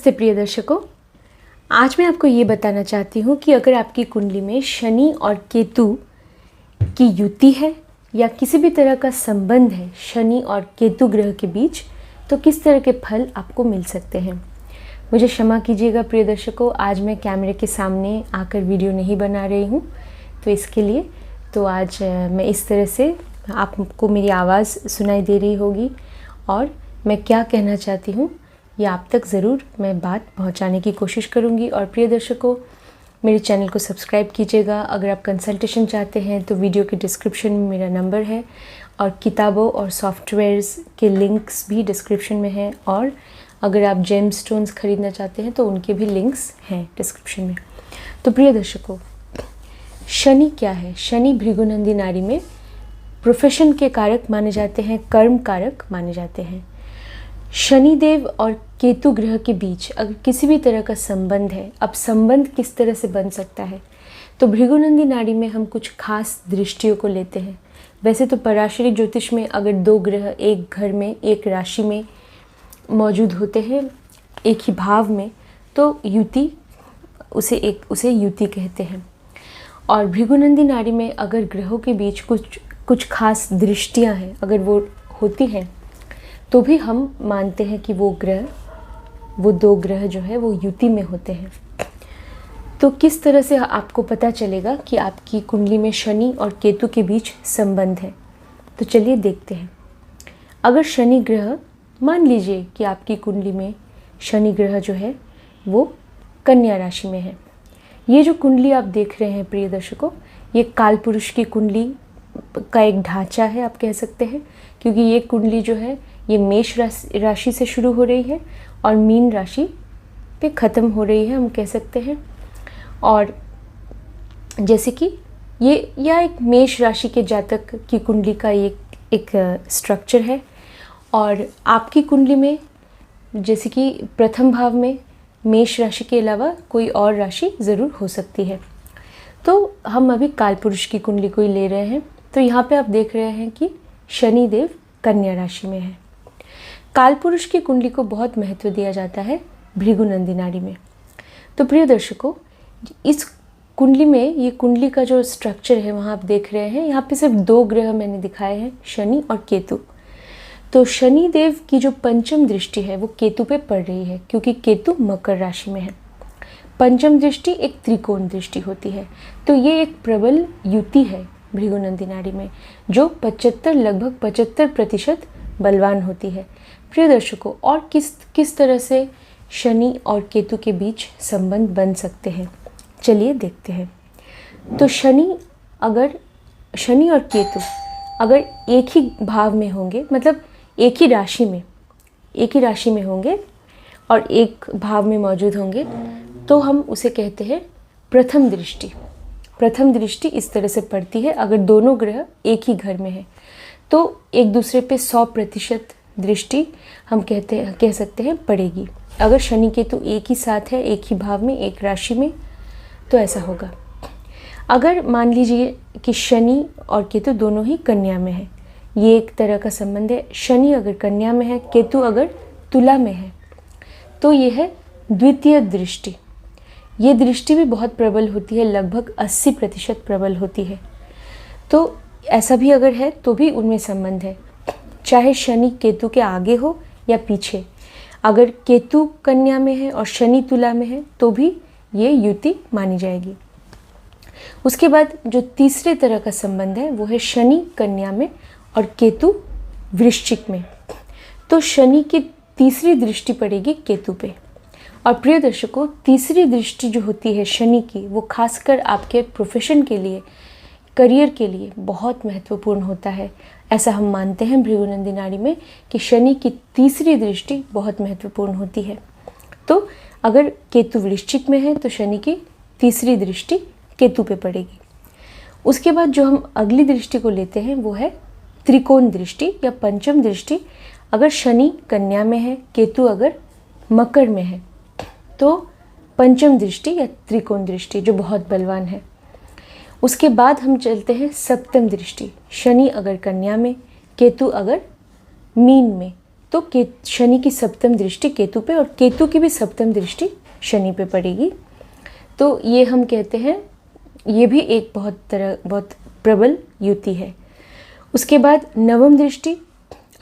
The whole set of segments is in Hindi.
नमस्ते प्रिय दर्शकों, आज मैं आपको ये बताना चाहती हूँ कि अगर आपकी कुंडली में शनि और केतु की युति है या किसी भी तरह का संबंध है शनि और केतु ग्रह के बीच, तो किस तरह के फल आपको मिल सकते हैं। मुझे क्षमा कीजिएगा प्रिय दर्शकों, आज मैं कैमरे के सामने आकर वीडियो नहीं बना रही हूँ, तो इसके लिए तो आज मैं इस तरह से आपको मेरी आवाज़ सुनाई दे रही होगी और मैं क्या कहना चाहती हूँ ये आप तक ज़रूर मैं बात पहुँचाने की कोशिश करूँगी। और प्रिय दर्शकों, मेरे चैनल को सब्सक्राइब कीजिएगा। अगर आप कंसल्टेशन चाहते हैं तो वीडियो के डिस्क्रिप्शन में मेरा नंबर है और किताबों और सॉफ्टवेयर्स के लिंक्स भी डिस्क्रिप्शन में हैं, और अगर आप जेम स्टोन्स ख़रीदना चाहते हैं तो उनके भी लिंक्स हैं डिस्क्रिप्शन में। तो प्रिय दर्शकों, शनि क्या है? शनि भृगुनंदी नाड़ी में प्रोफेशन के कारक माने जाते हैं, कर्म कारक माने जाते हैं। शनिदेव और केतु ग्रह के बीच अगर किसी भी तरह का संबंध है, अब संबंध किस तरह से बन सकता है, तो भृगुनंदी नाड़ी में हम कुछ खास दृष्टियों को लेते हैं। वैसे तो पराशरी ज्योतिष में अगर दो ग्रह एक घर में एक राशि में मौजूद होते हैं एक ही भाव में, तो युति उसे युति कहते हैं। और भृगुनंदी नाड़ी में अगर ग्रहों के बीच कुछ खास दृष्टियां हैं, अगर वो होती हैं, तो भी हम मानते हैं कि वो दो ग्रह जो है वो युति में होते हैं। तो किस तरह से आपको पता चलेगा कि आपकी कुंडली में शनि और केतु के बीच संबंध है, तो चलिए देखते हैं। अगर शनि ग्रह, मान लीजिए कि आपकी कुंडली में शनि ग्रह जो है वो कन्या राशि में है। ये जो कुंडली आप देख रहे हैं प्रिय दर्शकों, ये कालपुरुष की कुंडली का एक ढांचा है, आप कह सकते हैं, क्योंकि ये कुंडली जो है ये मेष राशि से शुरू हो रही है और मीन राशि पे ख़त्म हो रही है, हम कह सकते हैं। और जैसे कि ये एक मेष राशि के जातक की कुंडली का एक स्ट्रक्चर है। और आपकी कुंडली में जैसे कि प्रथम भाव में मेष राशि के अलावा कोई और राशि ज़रूर हो सकती है। तो हम अभी कालपुरुष की कुंडली को ही ले रहे हैं। तो यहाँ पे आप देख रहे हैं कि शनिदेव कन्या राशि में है। कालपुरुष की कुंडली को बहुत महत्व दिया जाता है भृगुनंदी नाड़ी में। तो प्रिय दर्शकों, इस कुंडली में, ये कुंडली का जो स्ट्रक्चर है वहाँ आप देख रहे हैं, यहाँ पे सिर्फ दो ग्रह मैंने दिखाए हैं, शनि और केतु। तो शनिदेव की जो पंचम दृष्टि है वो केतु पे पड़ रही है, क्योंकि केतु मकर राशि में है। पंचम दृष्टि एक त्रिकोण दृष्टि होती है। तो ये एक प्रबल युति है भृगुनंदी नाड़ी में, जो लगभग 75% बलवान होती है। प्रिय दर्शकों, और किस तरह से शनि और केतु के बीच संबंध बन सकते हैं, चलिए देखते हैं। तो शनि और केतु अगर एक ही भाव में होंगे, मतलब एक ही राशि में होंगे और एक भाव में मौजूद होंगे, तो हम उसे कहते हैं प्रथम दृष्टि। प्रथम दृष्टि इस तरह से पड़ती है अगर दोनों ग्रह एक ही घर में है, तो एक दूसरे पे 100% दृष्टि हम कह सकते हैं पड़ेगी। अगर शनि केतु एक ही साथ है, एक ही भाव में, एक राशि में, तो ऐसा होगा। अगर मान लीजिए कि शनि और केतु दोनों ही कन्या में है, ये एक तरह का संबंध है। शनि अगर कन्या में है, केतु अगर तुला में है, तो ये है द्वितीय दृष्टि। ये दृष्टि भी बहुत प्रबल होती है, लगभग 80% प्रबल होती है। तो ऐसा भी अगर है तो भी उनमें संबंध है, चाहे शनि केतु के आगे हो या पीछे। अगर केतु कन्या में है और शनि तुला में है तो भी ये युति मानी जाएगी। उसके बाद जो तीसरे तरह का संबंध है वो है शनि कन्या में और केतु वृश्चिक में। तो शनि की तीसरी दृष्टि पड़ेगी केतु पे। और प्रिय दर्शकों, तीसरी दृष्टि जो होती है शनि की, वो खासकर आपके प्रोफेशन के लिए, करियर के लिए बहुत महत्वपूर्ण होता है। ऐसा हम मानते हैं भृगुनंदी नाड़ी में कि शनि की तीसरी दृष्टि बहुत महत्वपूर्ण होती है। तो अगर केतु वृश्चिक में है तो शनि की तीसरी दृष्टि केतु पे पड़ेगी। उसके बाद जो हम अगली दृष्टि को लेते हैं वो है त्रिकोण दृष्टि या पंचम दृष्टि। अगर शनि कन्या में है, केतु अगर मकर में है, तो पंचम दृष्टि या त्रिकोण दृष्टि जो बहुत बलवान है। उसके बाद हम चलते हैं सप्तम दृष्टि। शनि अगर कन्या में, केतु अगर मीन में, तो शनि की सप्तम दृष्टि केतु पे और केतु की भी सप्तम दृष्टि शनि पे पड़ेगी। तो ये हम कहते हैं, ये भी एक बहुत प्रबल युति है। उसके बाद नवम दृष्टि,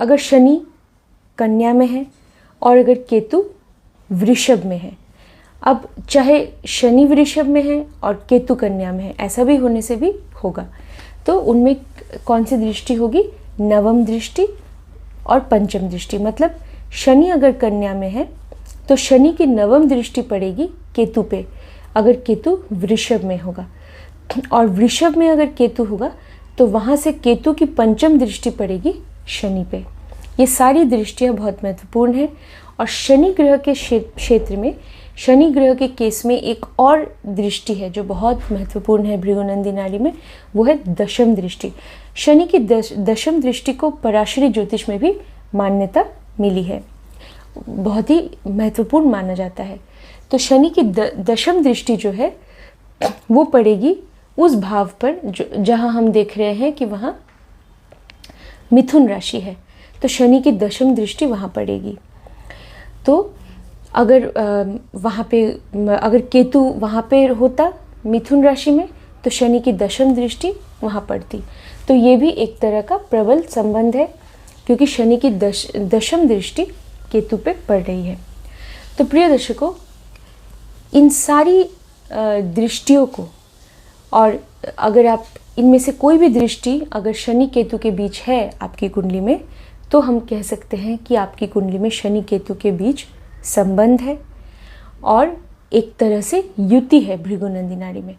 अगर शनि कन्या में है और अगर केतु वृषभ में है, अब चाहे शनि वृषभ में है और केतु कन्या में है, ऐसा भी होने से भी होगा, तो उनमें कौन सी दृष्टि होगी? नवम दृष्टि और पंचम दृष्टि। मतलब शनि अगर कन्या में है तो शनि की नवम दृष्टि पड़ेगी केतु पे, अगर केतु वृषभ में होगा, और वृषभ में अगर केतु होगा तो वहाँ से केतु की पंचम दृष्टि पड़ेगी शनि पे। ये सारी दृष्टियाँ बहुत महत्वपूर्ण हैं। और शनि ग्रह के क्षेत्र में, शनि ग्रह के केस में एक और दृष्टि है जो बहुत महत्वपूर्ण है भृगुनंदी नाड़ी में, वो है दशम दृष्टि। शनि की दशम दृष्टि को पराशरी ज्योतिष में भी मान्यता मिली है, बहुत ही महत्वपूर्ण माना जाता है। तो शनि की दशम दृष्टि जो है वो पड़ेगी उस भाव पर जहाँ हम देख रहे हैं कि वहाँ मिथुन राशि है, तो शनि की दशम दृष्टि वहाँ पड़ेगी। तो अगर वहाँ पे अगर केतु वहाँ पे होता मिथुन राशि में तो शनि की दशम दृष्टि वहाँ पड़ती। तो ये भी एक तरह का प्रबल संबंध है, क्योंकि शनि की दशम दृष्टि केतु पे पड़ रही है। तो प्रिय दर्शकों, इन सारी दृष्टियों को, और अगर आप इनमें से कोई भी दृष्टि अगर शनि केतु के बीच है आपकी कुंडली में, तो हम कह सकते हैं कि आपकी कुंडली में शनि केतु के बीच संबंध है और एक तरह से युति है भृगुनंदी नाड़ी में।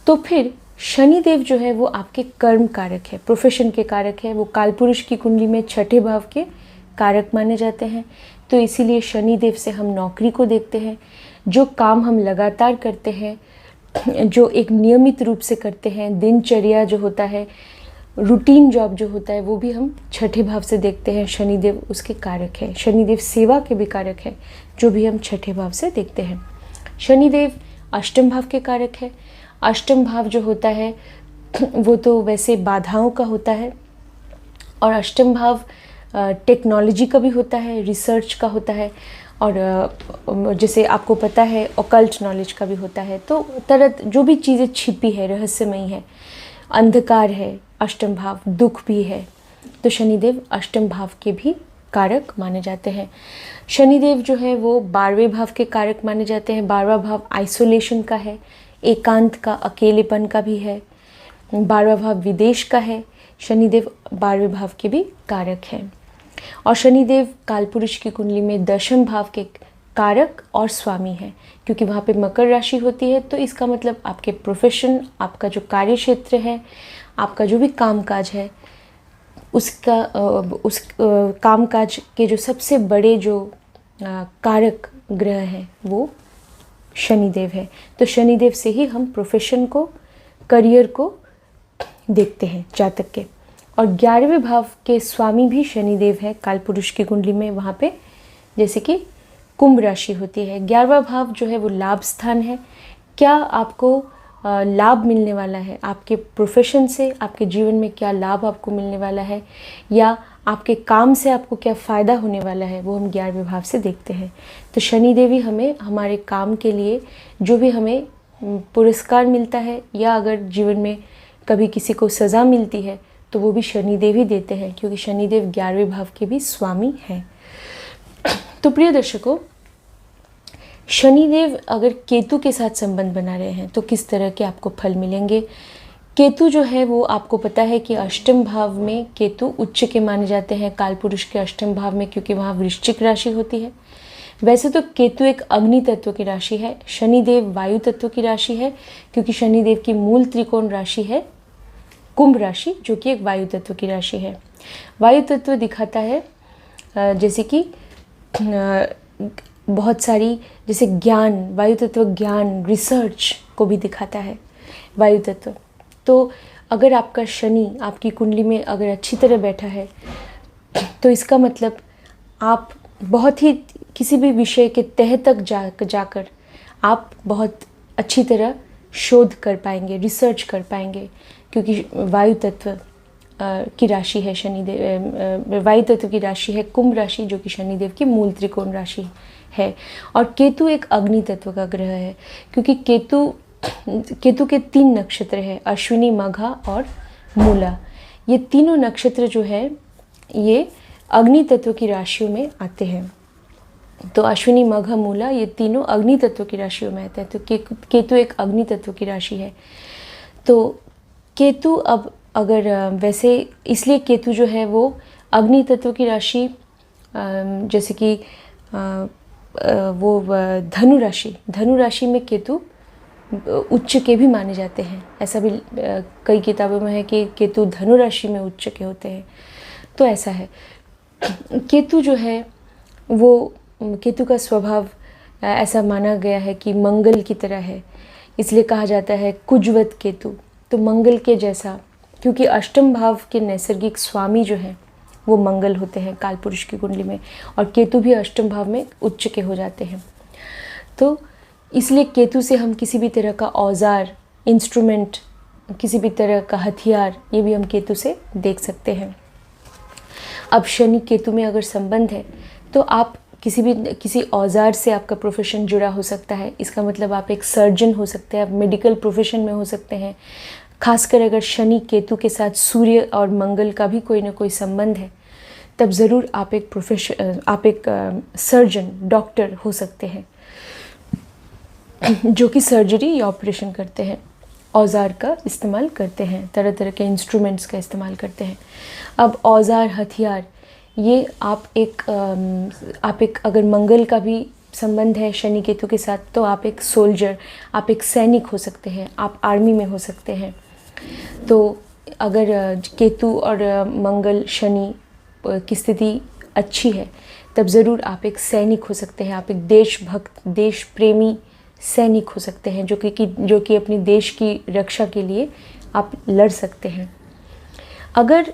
तो फिर शनिदेव जो है वो आपके कर्म कारक है, प्रोफेशन के कारक है। वो कालपुरुष की कुंडली में छठे भाव के कारक माने जाते हैं। तो इसीलिए शनिदेव से हम नौकरी को देखते हैं। जो काम हम लगातार करते हैं, जो एक नियमित रूप से करते हैं, दिनचर्या जो होता है, रूटीन जॉब जो होता है, वो भी हम छठे भाव से देखते हैं। शनिदेव उसके कारक है। शनिदेव सेवा के भी कारक है, जो भी हम छठे भाव से देखते हैं। शनिदेव अष्टम भाव के कारक है। अष्टम भाव जो होता है वो तो वैसे बाधाओं का होता है, और अष्टम भाव टेक्नोलॉजी का भी होता है, रिसर्च का होता है, और जैसे आपको पता है ऑकल्ट नॉलेज का भी होता है। तो तरह जो भी चीज़ें छिपी है, रहस्यमयी है, अंधकार है, अष्टम भाव दुख भी है, तो शनिदेव अष्टम भाव के भी कारक माने जाते हैं। शनिदेव जो है वो 12वें भाव के कारक माने जाते हैं। 12वां भाव आइसोलेशन का है, एकांत का, अकेलेपन का भी है। 12वां भाव विदेश का है। शनिदेव 12वें भाव के भी कारक हैं। और शनिदेव कालपुरुष की कुंडली में दशम भाव के कारक और स्वामी है, क्योंकि वहाँ पे मकर राशि होती है। तो इसका मतलब आपके प्रोफेशन, आपका जो कार्य क्षेत्र है, आपका जो भी कामकाज है, उसका उस कामकाज के जो सबसे बड़े जो कारक ग्रह हैं वो शनिदेव है। तो शनिदेव से ही हम प्रोफेशन को, करियर को देखते हैं जातक के। और 11वें भाव के स्वामी भी शनिदेव है कालपुरुष की कुंडली में। वहाँ पे जैसे कि कुंभ राशि होती है, 11वां भाव जो है वो लाभ स्थान है। क्या आपको लाभ मिलने वाला है आपके प्रोफेशन से, आपके जीवन में क्या लाभ आपको मिलने वाला है, या आपके काम से आपको क्या फ़ायदा होने वाला है, वो हम 11वें भाव से देखते हैं। तो शनिदेव ही हमें हमारे काम के लिए जो भी हमें पुरस्कार मिलता है, या अगर जीवन में कभी किसी को सज़ा मिलती है तो वो भी शनिदेव ही देते हैं, क्योंकि शनिदेव 11वें भाव के भी स्वामी हैं। तो प्रिय दर्शकों, शनिदेव अगर केतु के साथ संबंध बना रहे हैं तो किस तरह के आपको फल मिलेंगे। केतु जो है वो आपको पता है कि अष्टम भाव में केतु उच्च के माने जाते हैं कालपुरुष के अष्टम भाव में, क्योंकि वहाँ वृश्चिक राशि होती है। वैसे तो केतु एक अग्नि तत्व की राशि है, शनिदेव वायु तत्व की राशि है, क्योंकि शनिदेव की मूल त्रिकोण राशि है कुंभ राशि, जो कि एक वायु तत्व की राशि है। वायु तत्व दिखाता है जैसे कि बहुत सारी, जैसे ज्ञान, वायु तत्व ज्ञान, रिसर्च को भी दिखाता है वायु तत्व। तो अगर आपका शनि आपकी कुंडली में अगर अच्छी तरह बैठा है तो इसका मतलब आप बहुत ही किसी भी विषय के तह तक जाकर आप बहुत अच्छी तरह शोध कर पाएंगे, रिसर्च कर पाएंगे, क्योंकि वायु तत्व की राशि है शनिदेव, वायु तत्व की राशि है कुंभ राशि, जो कि शनिदेव की मूल त्रिकोण राशि है। और केतु एक अग्नि तत्व का ग्रह है, क्योंकि केतु के 3 नक्षत्र हैं, अश्विनी, मघा और मूला। ये तीनों नक्षत्र जो है ये अग्नि तत्व की राशियों में आते हैं। तो अश्विनी, मघा, मूला ये तीनों अग्नि तत्व की राशियों में आते हैं। तो केतु एक अग्नि तत्व की राशि है। तो केतु अब अगर वैसे इसलिए केतु जो है वो अग्नि तत्व की राशि, जैसे कि वो धनु राशि में केतु उच्च के भी माने जाते हैं। ऐसा भी कई किताबों में है कि केतु धनु राशि में उच्च के होते हैं। तो ऐसा है, केतु जो है वो, केतु का स्वभाव ऐसा माना गया है कि मंगल की तरह है, इसलिए कहा जाता है कुजवत केतु। तो मंगल के जैसा, क्योंकि अष्टम भाव के नैसर्गिक स्वामी जो हैं वो मंगल होते हैं काल पुरुष की कुंडली में, और केतु भी अष्टम भाव में उच्च के हो जाते हैं। तो इसलिए केतु से हम किसी भी तरह का औजार, इंस्ट्रूमेंट, किसी भी तरह का हथियार, ये भी हम केतु से देख सकते हैं। अब शनि केतु में अगर संबंध है तो आप किसी औजार से आपका प्रोफेशन जुड़ा हो सकता है। इसका मतलब आप एक सर्जन हो सकते हैं, आप मेडिकल प्रोफेशन में हो सकते हैं। खासकर अगर शनि केतु के साथ सूर्य और मंगल का भी कोई ना कोई संबंध है, तब ज़रूर आप एक सर्जन, डॉक्टर हो सकते हैं, जो कि सर्जरी या ऑपरेशन करते हैं, औजार का इस्तेमाल करते हैं, तरह तरह के इंस्ट्रूमेंट्स का इस्तेमाल करते हैं। अब औजार, हथियार, ये आप एक अगर मंगल का भी संबंध है शनि केतु के साथ, तो आप एक सोल्जर, आप एक सैनिक हो सकते हैं, आप आर्मी में हो सकते हैं। तो अगर केतु और मंगल शनि की स्थिति अच्छी है, तब ज़रूर आप एक सैनिक हो सकते हैं, आप एक देशभक्त, देश प्रेमी सैनिक हो सकते हैं, जो कि अपनी देश की रक्षा के लिए आप लड़ सकते हैं। अगर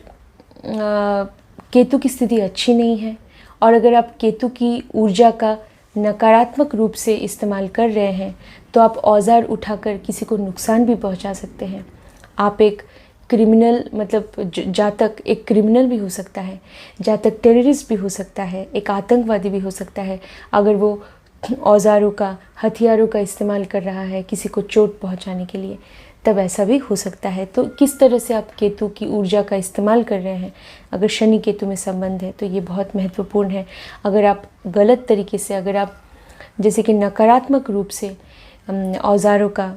केतु की स्थिति अच्छी नहीं है और अगर आप केतु की ऊर्जा का नकारात्मक रूप से इस्तेमाल कर रहे हैं, तो आप औजार उठाकर किसी को नुकसान भी पहुंचा सकते हैं। आप एक क्रिमिनल, मतलब जातक एक क्रिमिनल भी हो सकता है, जातक टेररिस्ट भी हो सकता है, एक आतंकवादी भी हो सकता है, अगर वो औजारों का, हथियारों का इस्तेमाल कर रहा है किसी को चोट पहुंचाने के लिए, तब ऐसा भी हो सकता है। तो किस तरह से आप केतु की ऊर्जा का इस्तेमाल कर रहे हैं, अगर शनि केतु में संबंध है तो ये बहुत महत्वपूर्ण है। अगर आप गलत तरीके से, अगर आप जैसे कि नकारात्मक रूप से औजारों का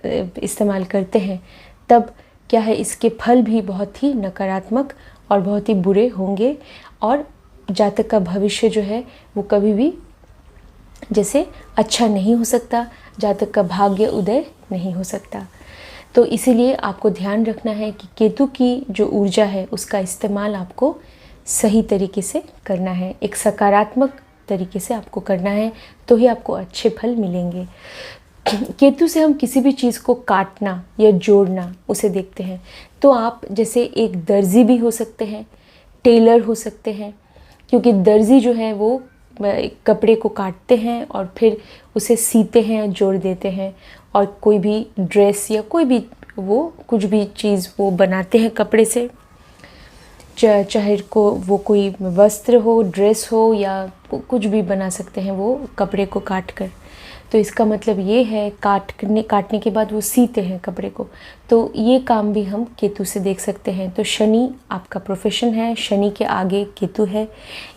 इस्तेमाल करते हैं, तब क्या है, इसके फल भी बहुत ही नकारात्मक और बहुत ही बुरे होंगे, और जातक का भविष्य जो है वो कभी भी जैसे अच्छा नहीं हो सकता, जातक का भाग्य उदय नहीं हो सकता। तो इसीलिए आपको ध्यान रखना है कि केतु की जो ऊर्जा है उसका इस्तेमाल आपको सही तरीके से करना है, एक सकारात्मक तरीके से आपको करना है, तो ही आपको अच्छे फल मिलेंगे। केतु से हम किसी भी चीज़ को काटना या जोड़ना उसे देखते हैं। तो आप जैसे एक दर्जी भी हो सकते हैं, टेलर हो सकते हैं, क्योंकि दर्जी जो है वो कपड़े को काटते हैं और फिर उसे सीते हैं, जोड़ देते हैं, और कोई भी ड्रेस या कोई भी वो कुछ भी चीज़ वो बनाते हैं कपड़े से, चाहे वो कोई वस्त्र हो, ड्रेस हो, या कुछ भी बना सकते हैं वो कपड़े को काट कर। तो इसका मतलब ये है, काटने के बाद वो सीते हैं कपड़े को। तो ये काम भी हम केतु से देख सकते हैं। तो शनि आपका प्रोफेशन है, शनि के आगे केतु है,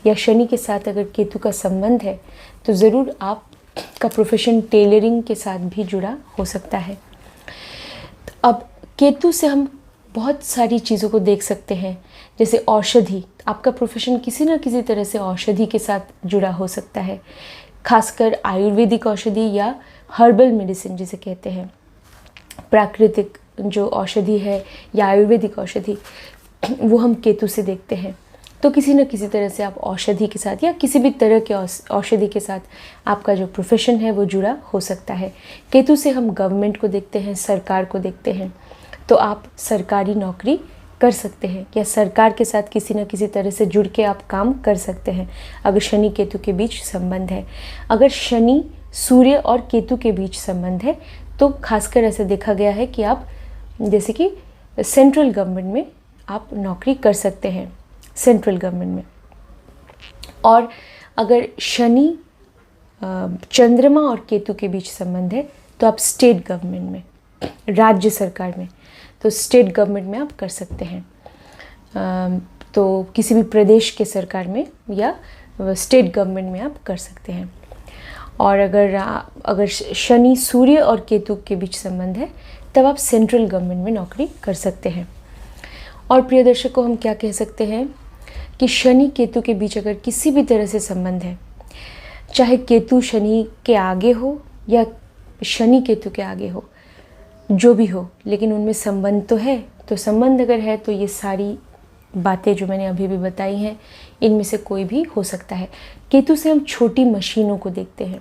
या शनि के साथ अगर केतु का संबंध है तो ज़रूर आपका प्रोफेशन टेलरिंग के साथ भी जुड़ा हो सकता है। अब केतु से हम बहुत सारी चीज़ों को देख सकते हैं, जैसे औषधि। आपका प्रोफेशन किसी न किसी तरह से औषधि के साथ जुड़ा हो सकता है, खासकर आयुर्वेदिक औषधि या हर्बल मेडिसिन जिसे कहते हैं, प्राकृतिक जो औषधि है या आयुर्वेदिक औषधि, वो हम केतु से देखते हैं। तो किसी न किसी तरह से आप औषधि के साथ या किसी भी तरह के औषधि के साथ आपका जो प्रोफेशन है वो जुड़ा हो सकता है। केतु से हम गवर्नमेंट को देखते हैं, सरकार को देखते हैं। तो आप सरकारी नौकरी कर सकते हैं या सरकार के साथ किसी न किसी तरह से जुड़ के आप काम कर सकते हैं, अगर शनि केतु के बीच संबंध है। अगर शनि सूर्य और केतु के बीच संबंध है तो खासकर ऐसा देखा गया है कि आप जैसे कि सेंट्रल गवर्नमेंट में आप नौकरी कर सकते हैं सेंट्रल गवर्नमेंट में। और अगर शनि चंद्रमा और केतु के बीच संबंध है तो आप स्टेट गवर्नमेंट में, राज्य सरकार में, तो स्टेट गवर्नमेंट में आप कर सकते हैं। तो किसी भी प्रदेश के सरकार में या स्टेट गवर्नमेंट में आप कर सकते हैं। और अगर शनि सूर्य और केतु के बीच संबंध है तब आप सेंट्रल गवर्नमेंट में नौकरी कर सकते हैं। और प्रिय दर्शकों, हम क्या कह सकते हैं कि शनि केतु के बीच अगर किसी भी तरह से संबंध है, चाहे केतु शनि के आगे हो या शनि केतु के आगे हो, जो भी हो, लेकिन उनमें संबंध तो है। तो संबंध अगर है तो ये सारी बातें जो मैंने अभी भी बताई हैं, इनमें से कोई भी हो सकता है। केतु से हम छोटी मशीनों को देखते हैं,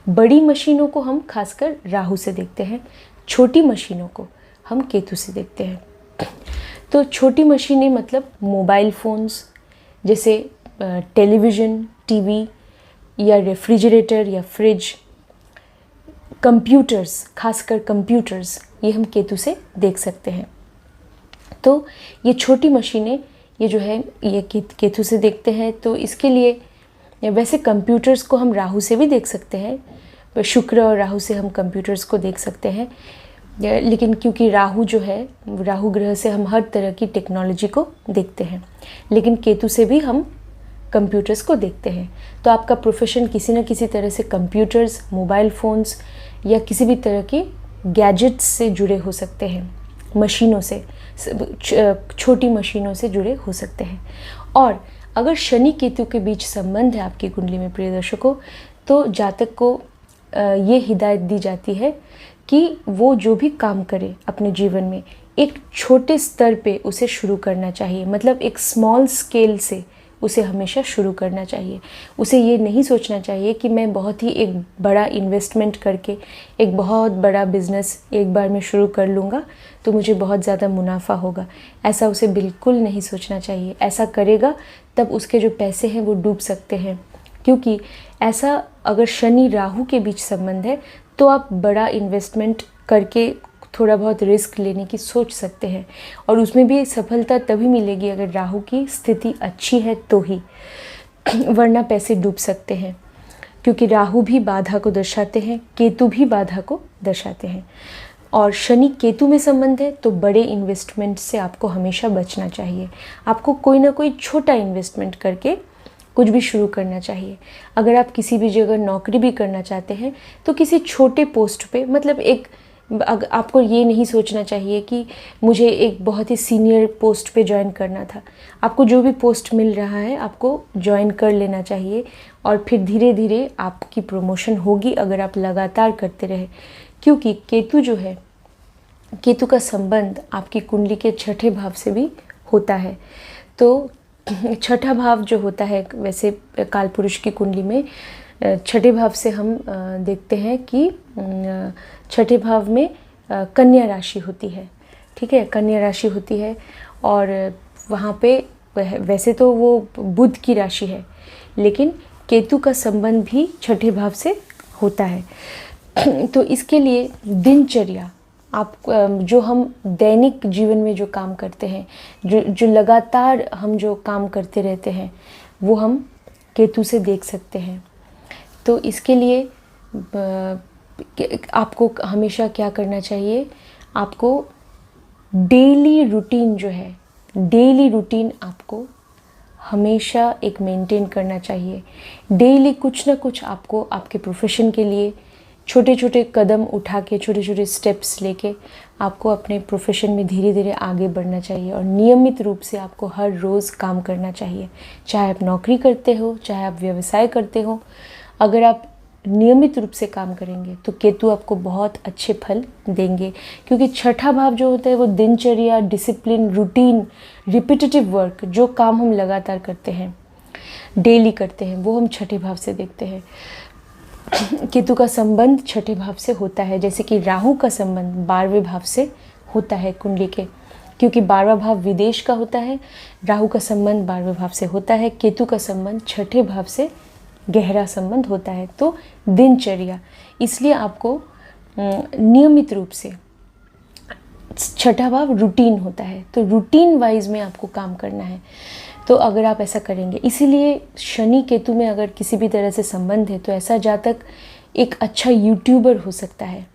बड़ी मशीनों को हम खासकर राहु से देखते हैं, छोटी मशीनों को हम केतु से देखते हैं। तो छोटी मशीनें मतलब मोबाइल फ़ोन्स, जैसे टेलीविज़न, टीवी या रेफ्रिजरेटर या फ्रिज, कंप्यूटर्स, खासकर कंप्यूटर्स, ये हम केतु से देख सकते हैं। तो ये छोटी मशीनें, ये जो है ये केतु से देखते हैं। तो इसके लिए वैसे कंप्यूटर्स को हम राहु से भी देख सकते हैं, शुक्र और राहु से हम कंप्यूटर्स को देख सकते हैं, लेकिन क्योंकि राहु जो है, राहु ग्रह से हम हर तरह की टेक्नोलॉजी को देखते हैं, लेकिन केतु से भी हम कंप्यूटर्स को देखते हैं। तो आपका प्रोफेशन किसी न किसी तरह से कंप्यूटर्स, मोबाइल फ़ोन्स या किसी भी तरह के गैजेट्स से जुड़े हो सकते हैं, मशीनों से, छोटी मशीनों से जुड़े हो सकते हैं। और अगर शनि केतु के बीच संबंध है आपकी कुंडली में प्रिय दर्शकों, तो जातक को ये हिदायत दी जाती है कि वो जो भी काम करे अपने जीवन में एक छोटे स्तर पे उसे शुरू करना चाहिए, मतलब एक स्मॉल स्केल से उसे हमेशा शुरू करना चाहिए। उसे ये नहीं सोचना चाहिए कि मैं बहुत ही एक बड़ा इन्वेस्टमेंट करके एक बहुत बड़ा बिज़नेस एक बार में शुरू कर लूँगा तो मुझे बहुत ज़्यादा मुनाफा होगा। ऐसा उसे बिल्कुल नहीं सोचना चाहिए। ऐसा करेगा तब उसके जो पैसे हैं वो डूब सकते हैं, क्योंकि ऐसा अगर शनि राहु के बीच संबंध है तो आप बड़ा इन्वेस्टमेंट करके थोड़ा बहुत रिस्क लेने की सोच सकते हैं, और उसमें भी सफलता तभी मिलेगी अगर राहु की स्थिति अच्छी है तो ही, वरना पैसे डूब सकते हैं, क्योंकि राहु भी बाधा को दर्शाते हैं, केतु भी बाधा को दर्शाते हैं। और शनि केतु में संबंध है तो बड़े इन्वेस्टमेंट से आपको हमेशा बचना चाहिए। आपको कोई ना कोई छोटा इन्वेस्टमेंट करके कुछ भी शुरू करना चाहिए। अगर आप किसी भी जगह नौकरी भी करना चाहते हैं तो किसी छोटे पोस्ट पे, मतलब आपको ये नहीं सोचना चाहिए कि मुझे एक बहुत ही सीनियर पोस्ट पे ज्वाइन करना था। आपको जो भी पोस्ट मिल रहा है आपको ज्वाइन कर लेना चाहिए, और फिर धीरे धीरे आपकी प्रमोशन होगी अगर आप लगातार करते रहे। क्योंकि केतु जो है, केतु का संबंध आपकी कुंडली के छठे भाव से भी होता है। तो छठा भाव जो होता है, वैसे कालपुरुष की कुंडली में छठे भाव से हम देखते हैं कि छठे भाव में कन्या राशि होती है। ठीक है, कन्या राशि होती है, और वहाँ पे वैसे तो वो बुध की राशि है, लेकिन केतु का संबंध भी छठे भाव से होता है। तो इसके लिए दिनचर्या, आप जो हम दैनिक जीवन में जो काम करते हैं, जो लगातार हम जो काम करते रहते हैं, वो हम केतु से देख सकते हैं। तो इसके लिए आपको हमेशा क्या करना चाहिए, आपको डेली रूटीन जो है, डेली रूटीन आपको हमेशा एक मेंटेन करना चाहिए। डेली कुछ ना कुछ आपको आपके प्रोफेशन के लिए छोटे छोटे कदम उठा के, छोटे छोटे स्टेप्स लेके आपको अपने प्रोफेशन में धीरे धीरे आगे बढ़ना चाहिए, और नियमित रूप से आपको हर रोज़ काम करना चाहिए। चाहे आप नौकरी करते हो, चाहे आप व्यवसाय करते हो, अगर आप नियमित रूप से काम करेंगे तो केतु आपको बहुत अच्छे फल देंगे। क्योंकि छठा भाव जो होता है वो दिनचर्या, डिसिप्लिन, रूटीन, रिपीटेटिव वर्क, जो काम हम लगातार करते हैं, डेली करते हैं, वो हम छठे भाव से देखते हैं। केतु का संबंध छठे भाव से होता है, जैसे कि राहु का संबंध 12वें भाव से होता है कुंडली के, क्योंकि 12वां भाव विदेश का होता है। राहु का संबंध 12वें भाव से होता है, केतु का संबंध छठे भाव से गहरा संबंध होता है। तो दिनचर्या, इसलिए आपको नियमित रूप से छठा भाव रूटीन होता है, तो रूटीन वाइज में आपको काम करना है। तो अगर आप ऐसा करेंगे, इसीलिए शनि केतु में अगर किसी भी तरह से संबंध है तो ऐसा जातक एक अच्छा यूट्यूबर हो सकता है।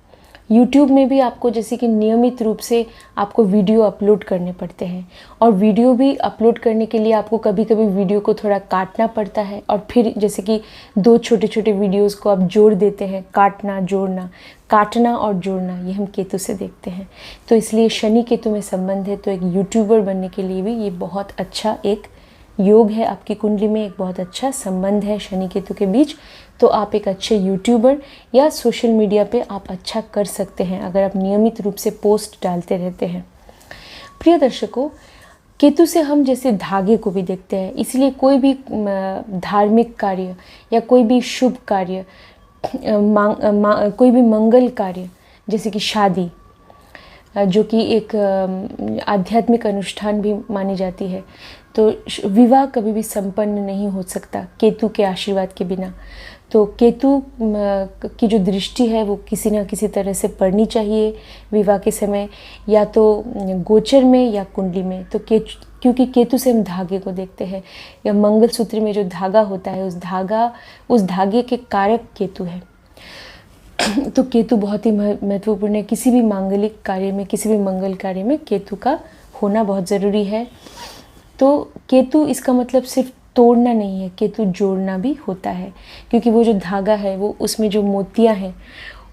यूट्यूब में भी आपको जैसे कि नियमित रूप से आपको वीडियो अपलोड करने पड़ते हैं, और वीडियो भी अपलोड करने के लिए आपको कभी कभी वीडियो को थोड़ा काटना पड़ता है, और फिर जैसे कि 2 छोटे छोटे वीडियोस को आप जोड़ देते हैं। काटना जोड़ना, काटना और जोड़ना, ये हम केतु से देखते हैं। तो इसलिए शनि केतु में संबंध है, तो एक यूट्यूबर बनने के लिए भी ये बहुत अच्छा एक योग है। आपकी कुंडली में एक बहुत अच्छा संबंध है शनि केतु के बीच, तो आप एक अच्छे यूट्यूबर या सोशल मीडिया पे आप अच्छा कर सकते हैं अगर आप नियमित रूप से पोस्ट डालते रहते हैं। प्रिय दर्शकों, केतु से हम जैसे धागे को भी देखते हैं, इसलिए कोई भी धार्मिक कार्य या कोई भी शुभ कार्य, कोई भी मंगल कार्य, जैसे कि शादी, जो कि एक आध्यात्मिक अनुष्ठान भी मानी जाती है, तो विवाह कभी भी संपन्न नहीं हो सकता केतु के आशीर्वाद के बिना। तो केतु की जो दृष्टि है वो किसी न किसी तरह से पड़नी चाहिए विवाह के समय, या तो गोचर में या कुंडली में। तो क्योंकि केतु से हम धागे को देखते हैं, या मंगलसूत्र में जो धागा होता है उस धागे के कारक केतु है। तो केतु बहुत ही महत्वपूर्ण है। किसी भी मांगलिक कार्य में, किसी भी मंगल कार्य में केतु का होना बहुत ज़रूरी है। तो केतु इसका मतलब सिर्फ तोड़ना नहीं है, केतु जोड़ना भी होता है, क्योंकि वो जो धागा है वो उसमें जो मोतियां हैं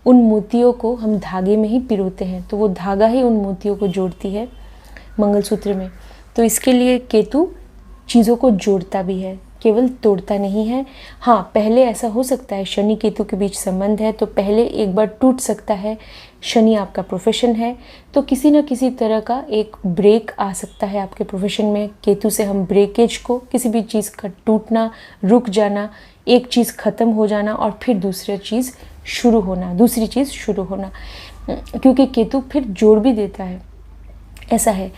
उन मोतियों को हम धागे में ही पिरोते हैं, तो वो धागा ही उन मोतियों को जोड़ती है मंगलसूत्र में। तो इसके लिए केतु चीज़ों को जोड़ता भी है, केवल तोड़ता नहीं है। हाँ, पहले ऐसा हो सकता है, शनि केतु के बीच संबंध है तो पहले एक बार टूट सकता है। शनि आपका प्रोफेशन है, तो किसी न किसी तरह का एक ब्रेक आ सकता है आपके प्रोफेशन में। केतु से हम ब्रेकेज को, किसी भी चीज़ का टूटना, रुक जाना, एक चीज़ ख़त्म हो जाना और फिर दूसरी चीज़ शुरू होना, क्योंकि केतु फिर जोड़ भी देता है। ऐसा है,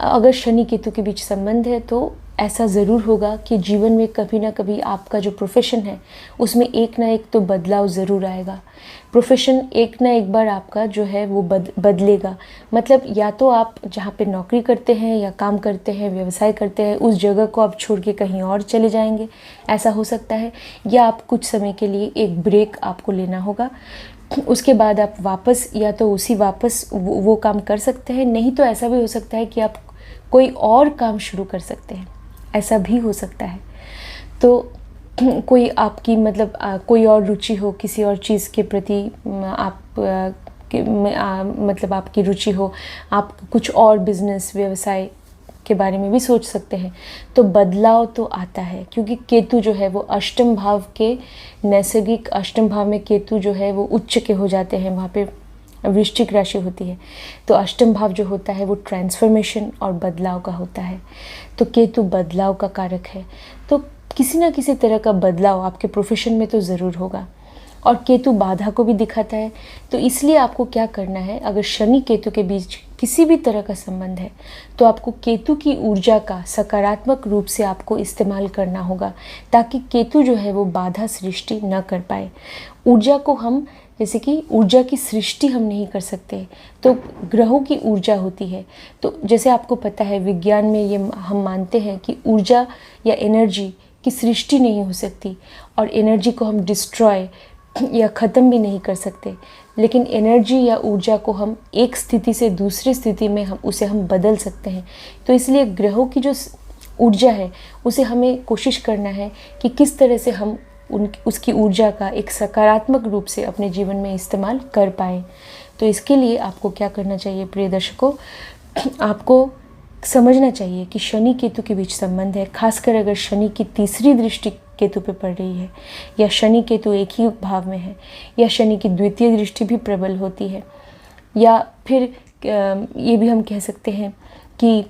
अगर शनि केतु के बीच संबंध है तो ऐसा ज़रूर होगा कि जीवन में कभी ना कभी आपका जो प्रोफेशन है उसमें एक ना एक तो बदलाव ज़रूर आएगा। प्रोफेशन एक ना एक बार आपका जो है वो बदलेगा। मतलब या तो आप जहाँ पे नौकरी करते हैं या काम करते हैं, व्यवसाय करते हैं, उस जगह को आप छोड़ के कहीं और चले जाएंगे, ऐसा हो सकता है। या आप कुछ समय के लिए एक ब्रेक आपको लेना होगा, उसके बाद आप वापस या तो वापस वो काम कर सकते हैं, नहीं तो ऐसा भी हो सकता है कि आप कोई और काम शुरू कर सकते हैं, ऐसा भी हो सकता है। तो कोई आपकी कोई और रुचि हो किसी और चीज़ के प्रति, मतलब आपकी रुचि हो, आप कुछ और बिजनेस व्यवसाय के बारे में भी सोच सकते हैं। तो बदलाव तो आता है, क्योंकि केतु जो है वो अष्टम भाव के नैसर्गिक अष्टम भाव में केतु जो है वो उच्च के हो जाते हैं, वहाँ पे वृश्चिक राशि होती है। तो अष्टम भाव जो होता है वो ट्रांसफॉर्मेशन और बदलाव का होता है। तो केतु बदलाव का कारक है, तो किसी ना किसी तरह का बदलाव आपके प्रोफेशन में तो ज़रूर होगा। और केतु बाधा को भी दिखाता है, तो इसलिए आपको क्या करना है, अगर शनि केतु के बीच किसी भी तरह का संबंध है तो आपको केतु की ऊर्जा का सकारात्मक रूप से आपको इस्तेमाल करना होगा, ताकि केतु जो है वो बाधा सृष्टि न कर पाए। ऊर्जा को हम, जैसे कि ऊर्जा की सृष्टि हम नहीं कर सकते, तो ग्रहों की ऊर्जा होती है। तो जैसे आपको पता है, विज्ञान में ये हम मानते हैं कि ऊर्जा या एनर्जी की सृष्टि नहीं हो सकती, और एनर्जी को हम डिस्ट्रॉय या ख़त्म भी नहीं कर सकते, लेकिन एनर्जी या ऊर्जा को हम एक स्थिति से दूसरी स्थिति में हम बदल सकते हैं। तो इसलिए ग्रहों की जो ऊर्जा है उसे हमें कोशिश करना है कि किस तरह से हम उसकी ऊर्जा का एक सकारात्मक रूप से अपने जीवन में इस्तेमाल कर पाएँ। तो इसके लिए आपको क्या करना चाहिए प्रिय दर्शकों, आपको समझना चाहिए कि शनि केतु के बीच संबंध है। खासकर अगर शनि की तीसरी दृष्टि केतु पे पड़ रही है, या शनि केतु एक ही भाव में है, या शनि की द्वितीय दृष्टि भी प्रबल होती है, या फिर ये भी हम कह सकते हैं कि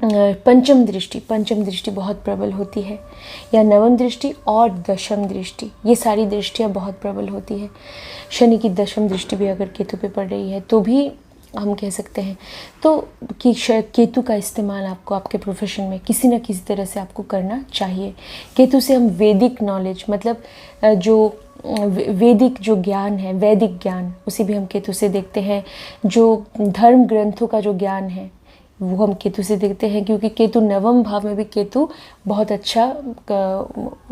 पंचम दृष्टि बहुत प्रबल होती है, या नवम दृष्टि और दशम दृष्टि, ये सारी दृष्टियाँ बहुत प्रबल होती है। शनि की दशम दृष्टि भी अगर केतु पे पड़ रही है तो भी हम कह सकते हैं तो कि केतु का इस्तेमाल आपको आपके प्रोफेशन में किसी न किसी तरह से आपको करना चाहिए। केतु से हम वैदिक नॉलेज, मतलब जो वैदिक जो ज्ञान है, वैदिक ज्ञान, उसे भी हम केतु से देखते हैं। जो धर्म ग्रंथों का जो ज्ञान है वो हम केतु से देखते हैं, क्योंकि केतु नवम भाव में भी केतु बहुत अच्छा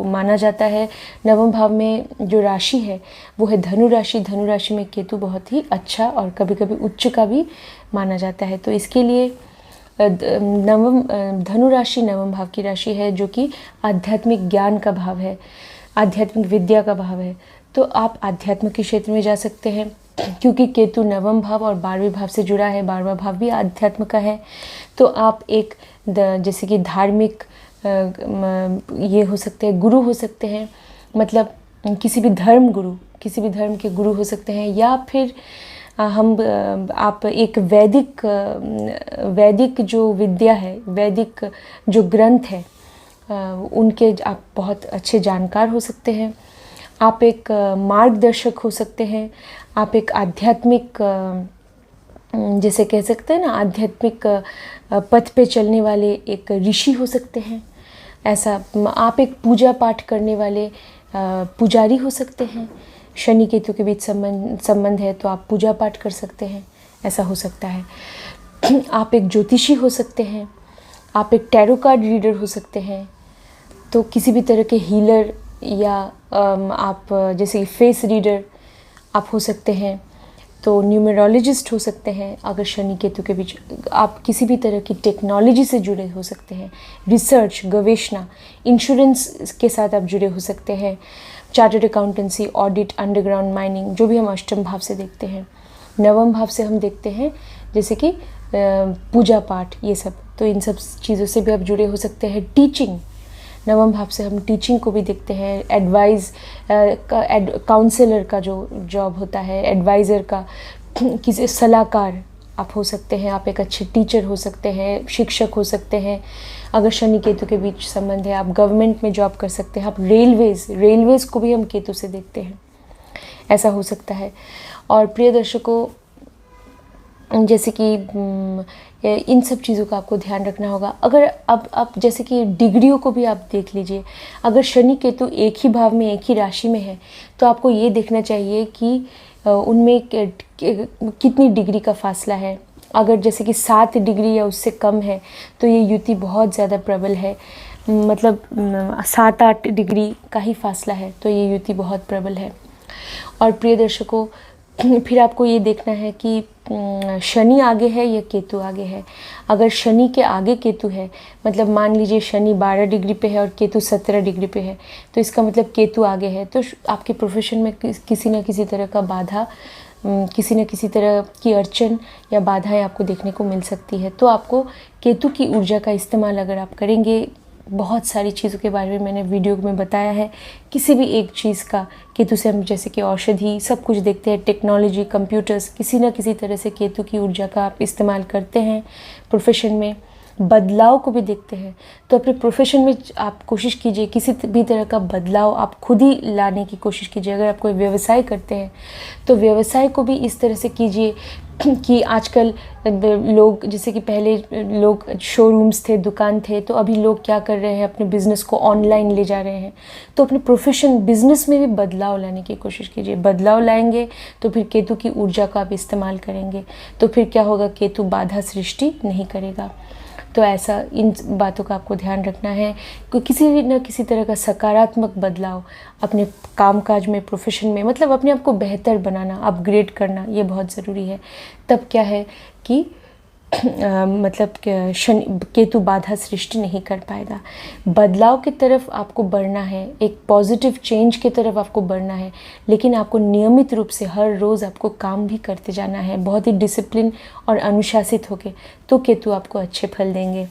माना जाता है। नवम भाव में जो राशि है वो है धनु राशि। धनु राशि में केतु बहुत ही अच्छा और कभी कभी उच्च का भी माना जाता है। तो इसके लिए नवम धनु राशि नवम भाव की राशि है, जो कि आध्यात्मिक ज्ञान का भाव है, आध्यात्मिक विद्या का भाव है। तो आप आध्यात्म के क्षेत्र में जा सकते हैं, क्योंकि केतु नवम भाव और 12वें भाव से जुड़ा है। 12वां भाव भी आध्यात्म का है। तो आप एक जैसे कि धार्मिक ये हो सकते हैं, गुरु हो सकते हैं, मतलब किसी भी धर्म गुरु, किसी भी धर्म के गुरु हो सकते हैं, या फिर आप एक वैदिक जो विद्या है, वैदिक जो ग्रंथ है, उनके आप बहुत अच्छे जानकार हो सकते हैं। आप एक मार्गदर्शक हो सकते हैं। आप एक आध्यात्मिक, जैसे कह सकते हैं ना, आध्यात्मिक पथ पे चलने वाले एक ऋषि हो सकते हैं। ऐसा आप एक पूजा पाठ करने वाले पुजारी हो सकते हैं। शनि केतु के बीच संबंध है तो आप पूजा पाठ कर सकते हैं, ऐसा हो सकता है। आप एक ज्योतिषी हो सकते हैं। आप एक टैरो कार्ड रीडर हो सकते हैं। तो किसी भी तरह के हीलर या आप जैसे फेस रीडर आप हो सकते हैं। तो न्यूमरोलॉजिस्ट हो सकते हैं। अगर शनि केतु के बीच आप किसी भी तरह की टेक्नोलॉजी से जुड़े हो सकते हैं, रिसर्च, गवेषणा, इंश्योरेंस के साथ आप जुड़े हो सकते हैं, chartered accountancy, audit, underground mining, जो भी हम अष्टम भाव से देखते हैं। नवम भाव से हम देखते हैं जैसे कि पूजा पाठ, ये सब। तो इन सब चीज़ों से भी आप जुड़े हो सकते हैं। टीचिंग, नवम भाव से हम टीचिंग को भी देखते हैं। एडवाइस काउंसलर का जो जॉब होता है, एडवाइज़र का, किसी सलाहकार आप हो सकते हैं। आप एक अच्छे टीचर हो सकते हैं, शिक्षक हो सकते हैं। अगर शनि केतु के बीच संबंध है, आप गवर्नमेंट में जॉब कर सकते हैं। आप रेलवेज़ को भी हम केतु से देखते हैं, ऐसा हो सकता है। और प्रिय दर्शकों, जैसे कि इन सब चीज़ों का आपको ध्यान रखना होगा। अगर अब जैसे कि डिग्रियों को भी आप देख लीजिए। अगर शनि केतु एक ही भाव में, एक ही राशि में है, तो आपको ये देखना चाहिए कि उनमें कितनी डिग्री का फासला है। अगर जैसे कि 7 डिग्री या उससे कम है तो ये युति बहुत ज़्यादा प्रबल है। मतलब 7-8 डिग्री का ही फासला है तो ये युति बहुत प्रबल है। और प्रिय दर्शकों, फिर आपको ये देखना है कि शनि आगे है या केतु आगे है। अगर शनि के आगे केतु है, मतलब मान लीजिए शनि 12 डिग्री पे है और केतु 17 डिग्री पे है, तो इसका मतलब केतु आगे है। तो आपके प्रोफेशन में किसी न किसी तरह का बाधा, किसी न किसी तरह की अड़चन या बाधाएं आपको देखने को मिल सकती है। तो आपको केतु की ऊर्जा का इस्तेमाल अगर आप करेंगे, बहुत सारी चीज़ों के बारे में मैंने वीडियो में बताया है। किसी भी एक चीज़ का केतु से हम, जैसे कि औषधि, सब कुछ देखते हैं, टेक्नोलॉजी, कंप्यूटर्स, किसी न किसी तरह से केतु की ऊर्जा का आप इस्तेमाल करते हैं। प्रोफेशन में बदलाव को भी देखते हैं। तो अपने प्रोफेशन में आप कोशिश कीजिए, किसी भी तरह का बदलाव आप खुद ही लाने की कोशिश कीजिए। अगर आप कोई व्यवसाय करते हैं तो व्यवसाय को भी इस तरह से कीजिए कि आजकल लोग, जैसे कि पहले लोग शोरूम्स थे, दुकान थे, तो अभी लोग क्या कर रहे हैं, अपने बिज़नेस को ऑनलाइन ले जा रहे हैं। तो अपने प्रोफेशन, बिज़नेस में भी बदलाव लाने की कोशिश कीजिए। बदलाव लाएंगे तो फिर केतु की ऊर्जा का आप इस्तेमाल करेंगे, तो फिर क्या होगा, केतु बाधा सृष्टि नहीं करेगा। तो ऐसा इन बातों का आपको ध्यान रखना है कि किसी न किसी तरह का सकारात्मक बदलाव अपने कामकाज में, प्रोफेशन में, मतलब अपने आप को बेहतर बनाना, अपग्रेड करना, ये बहुत ज़रूरी है। तब क्या है कि मतलब शनि केतु बाधा सृष्टि नहीं कर पाएगा। बदलाव की तरफ आपको बढ़ना है, एक पॉजिटिव चेंज की तरफ आपको बढ़ना है, लेकिन आपको नियमित रूप से हर रोज़ आपको काम भी करते जाना है, बहुत ही डिसिप्लिन और अनुशासित होके, तो केतु आपको अच्छे फल देंगे।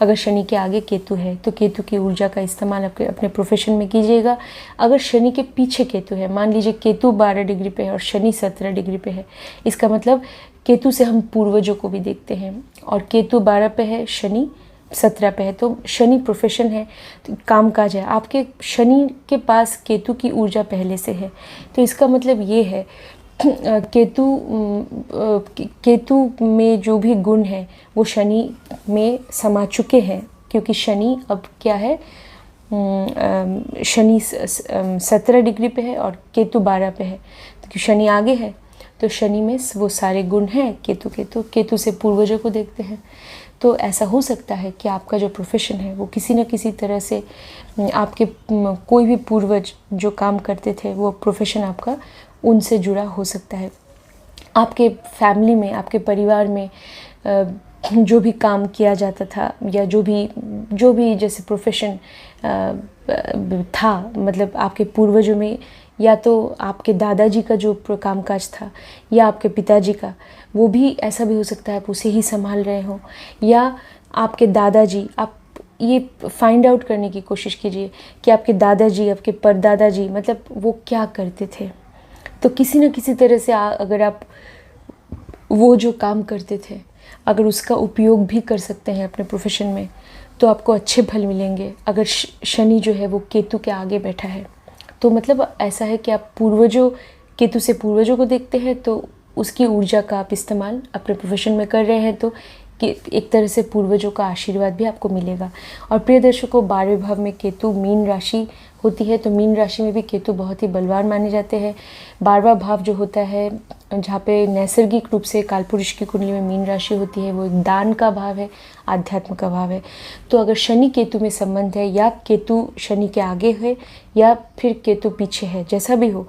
अगर शनि के आगे केतु है तो केतु की ऊर्जा का इस्तेमाल अपने प्रोफेशन में कीजिएगा। अगर शनि के पीछे केतु है, मान लीजिए केतु 12 डिग्री पे है और शनि 17 डिग्री पे है, इसका मतलब केतु से हम पूर्वजों को भी देखते हैं। और केतु 12 पे है, शनि 17 पे है, तो शनि प्रोफेशन है, तो कामकाज है। आपके शनि के पास केतु की ऊर्जा पहले से है, तो इसका मतलब ये है केतु में जो भी गुण है वो शनि में समा चुके हैं, क्योंकि शनि अब क्या है, शनि 17 डिग्री पे है और केतु 12 पे है, तो शनि आगे है, तो शनि में वो सारे गुण हैं केतु के, तो केतु से पूर्वजों को देखते हैं। तो ऐसा हो सकता है कि आपका जो प्रोफेशन है वो किसी न किसी तरह से आपके कोई भी पूर्वज जो काम करते थे वो प्रोफेशन आपका उनसे जुड़ा हो सकता है। आपके फैमिली में, आपके परिवार में जो भी काम किया जाता था या जो भी जैसे प्रोफेशन था, मतलब आपके पूर्वजों में, या तो आपके दादाजी का जो कामकाज था या आपके पिताजी का, वो भी ऐसा भी हो सकता है आप उसे ही संभाल रहे हो, या आपके दादाजी। आप ये फाइंड आउट करने की कोशिश कीजिए कि आपके दादाजी, आपके परदादाजी, मतलब वो क्या करते थे। तो किसी न किसी तरह से अगर आप वो जो काम करते थे अगर उसका उपयोग भी कर सकते हैं अपने प्रोफेशन में, तो आपको अच्छे फल मिलेंगे। अगर शनि जो है वो केतु के आगे बैठा है, तो मतलब ऐसा है कि आप केतु से पूर्वजों को देखते हैं, तो उसकी ऊर्जा का आप इस्तेमाल अपने प्रोफेशन में कर रहे हैं, तो कि एक तरह से पूर्वजों का आशीर्वाद भी आपको मिलेगा। और प्रिय दर्शकों, 12वें भाव में केतु मीन राशि होती है, तो मीन राशि में भी केतु बहुत ही बलवान माने जाते हैं। 12वां भाव जो होता है, जहाँ पे नैसर्गिक रूप से कालपुरुष की कुंडली में मीन राशि होती है, वो एक दान का भाव है, आध्यात्म का भाव है। तो अगर शनि केतु में संबंध है, या केतु शनि के आगे है या फिर केतु पीछे है, जैसा भी हो,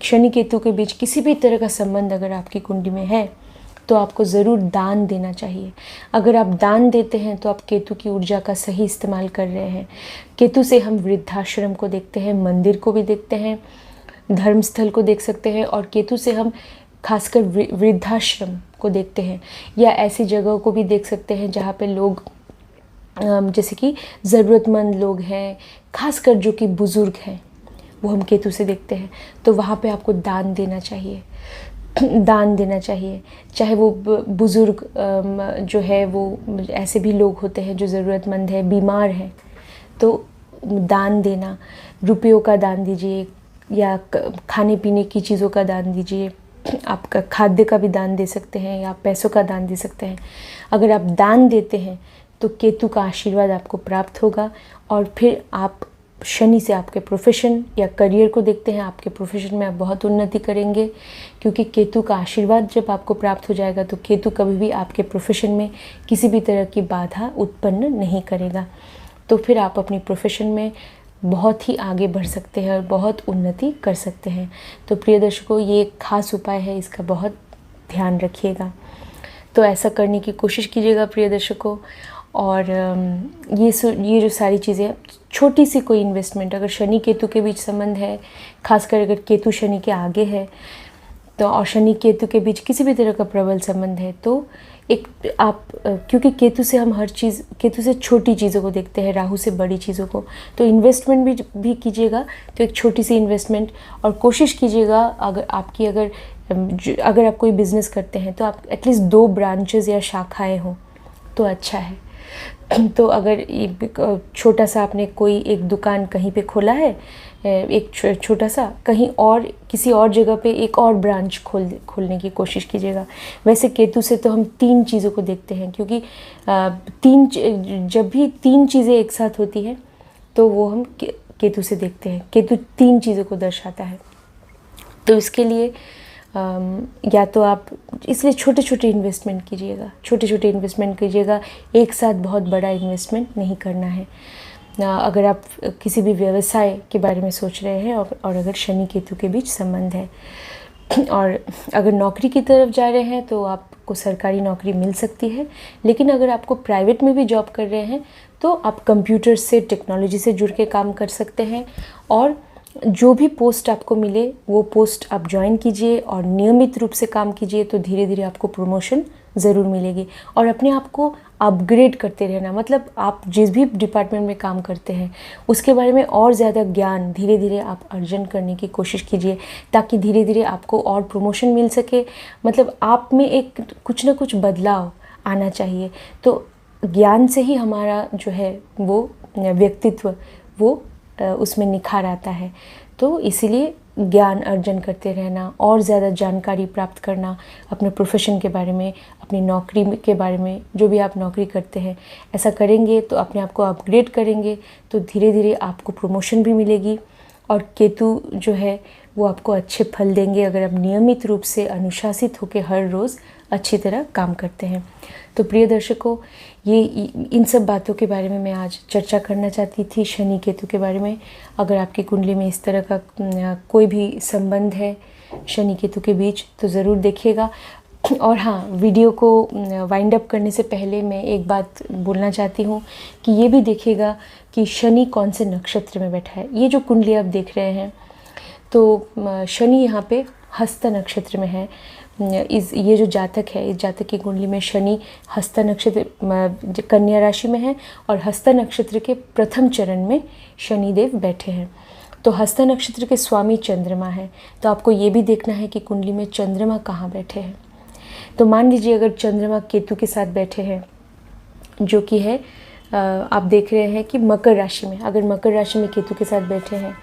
शनि केतु के बीच किसी भी तरह का संबंध अगर आपकी कुंडली में है, तो आपको ज़रूर दान देना चाहिए। अगर आप दान देते हैं तो आप केतु की ऊर्जा का सही इस्तेमाल कर रहे हैं। केतु से हम वृद्धाश्रम को देखते हैं, मंदिर को भी देखते हैं, धर्मस्थल को देख सकते हैं, और केतु से हम खासकर वृद्धाश्रम को देखते हैं, या ऐसी जगहों को भी देख सकते हैं जहाँ पे लोग जैसे कि ज़रूरतमंद लोग हैं, खासकर जो कि बुज़ुर्ग हैं, वो हम केतु से देखते हैं। तो वहाँ पे आपको दान देना चाहिए, दान देना चाहिए। चाहे वो बुज़ुर्ग जो है, वो ऐसे भी लोग होते हैं जो ज़रूरतमंद है, बीमार हैं, तो दान देना, रुपयों का दान दीजिए, या खाने पीने की चीज़ों का दान दीजिए। आपका खाद्य का भी दान दे सकते हैं, या पैसों का दान दे सकते हैं। अगर आप दान देते हैं तो केतु का आशीर्वाद आपको प्राप्त होगा, और फिर आप शनि से आपके प्रोफेशन या करियर को देखते हैं, आपके प्रोफेशन में आप बहुत उन्नति करेंगे, क्योंकि केतु का आशीर्वाद जब आपको प्राप्त हो जाएगा तो केतु कभी भी आपके प्रोफेशन में किसी भी तरह की बाधा उत्पन्न नहीं करेगा। तो फिर आप अपनी प्रोफेशन में बहुत ही आगे बढ़ सकते हैं और बहुत उन्नति कर सकते हैं। तो प्रिय दर्शकों, ये एक खास उपाय है, इसका बहुत ध्यान रखिएगा। तो ऐसा करने की कोशिश कीजिएगा प्रिय दर्शकों। और ये जो सारी चीज़ें, छोटी सी कोई इन्वेस्टमेंट, अगर शनि केतु के बीच संबंध है, खासकर अगर केतु शनि के आगे है, तो और शनि केतु के बीच किसी भी तरह का प्रबल संबंध है, तो एक आप, क्योंकि केतु से हम हर चीज़, केतु से छोटी चीज़ों को देखते हैं, राहु से बड़ी चीज़ों को, तो इन्वेस्टमेंट भी कीजिएगा तो एक छोटी सी इन्वेस्टमेंट, और कोशिश कीजिएगा अगर आप कोई बिज़नेस करते हैं तो आप एटलीस्ट 2 ब्रांचेस या शाखाएं हों तो अच्छा है। तो अगर छोटा सा आपने कोई एक दुकान कहीं पे खोला है, एक छोटा सा, कहीं और किसी और जगह पे एक और ब्रांच खोलने की कोशिश कीजिएगा। वैसे केतु से तो हम 3 चीज़ों को देखते हैं, क्योंकि जब भी 3 चीज़ें एक साथ होती हैं तो वो हम केतु से देखते हैं। केतु 3 चीज़ों को दर्शाता है। तो इसके लिए या तो आप इसलिए छोटे छोटे इन्वेस्टमेंट कीजिएगा, एक साथ बहुत बड़ा इन्वेस्टमेंट नहीं करना है। अगर आप किसी भी व्यवसाय के बारे में सोच रहे हैं और अगर शनि केतु के बीच संबंध है, और अगर नौकरी की तरफ जा रहे हैं तो आपको सरकारी नौकरी मिल सकती है, लेकिन अगर आपको प्राइवेट में भी जॉब कर रहे हैं तो आप कंप्यूटर से, टेक्नोलॉजी से जुड़ के काम कर सकते हैं, और जो भी पोस्ट आपको मिले वो पोस्ट आप ज्वाइन कीजिए और नियमित रूप से काम कीजिए, तो धीरे धीरे आपको प्रमोशन ज़रूर मिलेगी। और अपने आप को अपग्रेड करते रहना, मतलब आप जिस भी डिपार्टमेंट में काम करते हैं उसके बारे में और ज़्यादा ज्ञान धीरे धीरे आप अर्जन करने की कोशिश कीजिए, ताकि धीरे धीरे आपको और प्रमोशन मिल सके। मतलब आप में एक कुछ ना कुछ बदलाव आना चाहिए। तो ज्ञान से ही हमारा जो है वो व्यक्तित्व वो उसमें निखार आता है। तो इसीलिए ज्ञान अर्जन करते रहना, और ज़्यादा जानकारी प्राप्त करना अपने प्रोफेशन के बारे में, अपनी नौकरी के बारे में, जो भी आप नौकरी करते हैं ऐसा करेंगे तो अपने आप को अपग्रेड करेंगे तो धीरे धीरे आपको प्रमोशन भी मिलेगी। और केतु जो है वो आपको अच्छे फल देंगे अगर आप नियमित रूप से अनुशासित होकर हर रोज़ अच्छी तरह काम करते हैं। तो प्रिय दर्शकों, ये इन सब बातों के बारे में मैं आज चर्चा करना चाहती थी, शनि केतु के बारे में। अगर आपकी कुंडली में इस तरह का कोई भी संबंध है शनि केतु के बीच तो ज़रूर देखिएगा। और हाँ, वीडियो को वाइंड अप करने से पहले मैं एक बात बोलना चाहती हूँ कि ये भी देखिएगा कि शनि कौन से नक्षत्र में बैठा है। ये जो कुंडली आप देख रहे हैं तो शनि यहाँ पे हस्त नक्षत्र में है। ये जो जातक है, इस जातक की कुंडली में शनि हस्त नक्षत्र कन्या राशि में है और हस्त नक्षत्र के प्रथम चरण में शनिदेव बैठे हैं। तो हस्त नक्षत्र के स्वामी चंद्रमा है, तो आपको ये भी देखना है कि कुंडली में चंद्रमा कहाँ बैठे हैं। तो मान लीजिए अगर चंद्रमा केतु के साथ बैठे हैं, जो कि है आप देख रहे हैं कि मकर राशि में, अगर मकर राशि में केतु के साथ बैठे हैं,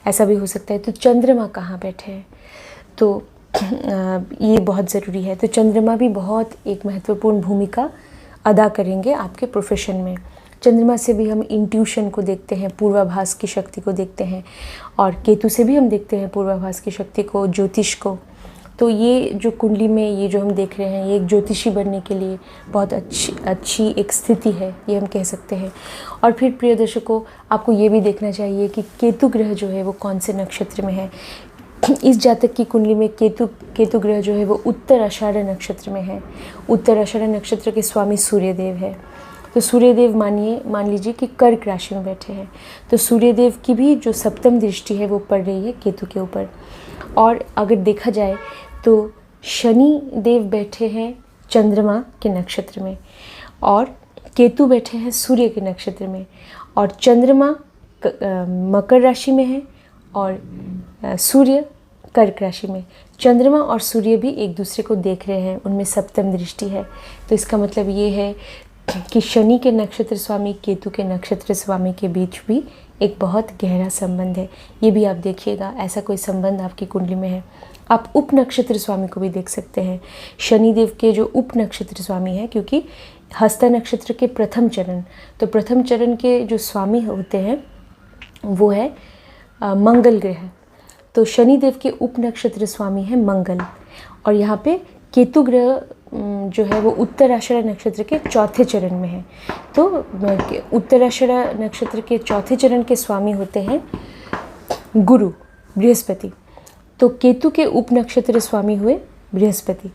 ऐसा भी हो सकता है, तो चंद्रमा कहाँ बैठे हैं, तो ये बहुत ज़रूरी है। तो चंद्रमा भी बहुत एक महत्वपूर्ण भूमिका अदा करेंगे आपके प्रोफेशन में। चंद्रमा से भी हम इंट्यूशन को देखते हैं, पूर्वाभास की शक्ति को देखते हैं, और केतु से भी हम देखते हैं पूर्वाभास की शक्ति को, ज्योतिष को। तो ये जो कुंडली में ये जो हम देख रहे हैं, ये एक ज्योतिषी बनने के लिए बहुत अच्छी एक स्थिति है, ये हम कह सकते हैं। और फिर प्रिय दर्शकों, आपको ये भी देखना चाहिए कि केतु ग्रह जो है वो कौन से नक्षत्र में है। इस जातक की कुंडली में केतु ग्रह जो है वो उत्तर आषाढ़ नक्षत्र में है। उत्तर आषाढ़ नक्षत्र के स्वामी सूर्यदेव है। तो सूर्यदेव मान लीजिए कि कर्क राशि में बैठे हैं, तो सूर्यदेव की भी जो सप्तम दृष्टि है वो पड़ रही है केतु के ऊपर। और अगर देखा जाए तो शनि देव बैठे हैं चंद्रमा के नक्षत्र में और केतु बैठे हैं सूर्य के नक्षत्र में, और चंद्रमा मकर राशि में है और सूर्य कर्क राशि में। चंद्रमा और सूर्य भी एक दूसरे को देख रहे हैं, उनमें सप्तम दृष्टि है। तो इसका मतलब ये है कि शनि के नक्षत्र स्वामी केतु के नक्षत्र स्वामी के बीच भी एक बहुत गहरा संबंध है। ये भी आप देखिएगा, ऐसा कोई संबंध आपकी कुंडली में है। आप उप नक्षत्र स्वामी को भी देख सकते हैं। शनिदेव के जो उप नक्षत्र स्वामी हैं, क्योंकि हस्त नक्षत्र के प्रथम चरण, तो प्रथम चरण के जो स्वामी होते हैं वो है मंगल ग्रह। तो शनिदेव के उप नक्षत्र स्वामी है मंगल, और यहाँ पे केतु ग्रह जो है वो उत्तराषाढ़ नक्षत्र के चौथे चरण में है। तो उत्तराषाढ़ नक्षत्र के चौथे चरण के स्वामी होते हैं गुरु, बृहस्पति। तो केतु के उप नक्षत्र स्वामी हुए बृहस्पति।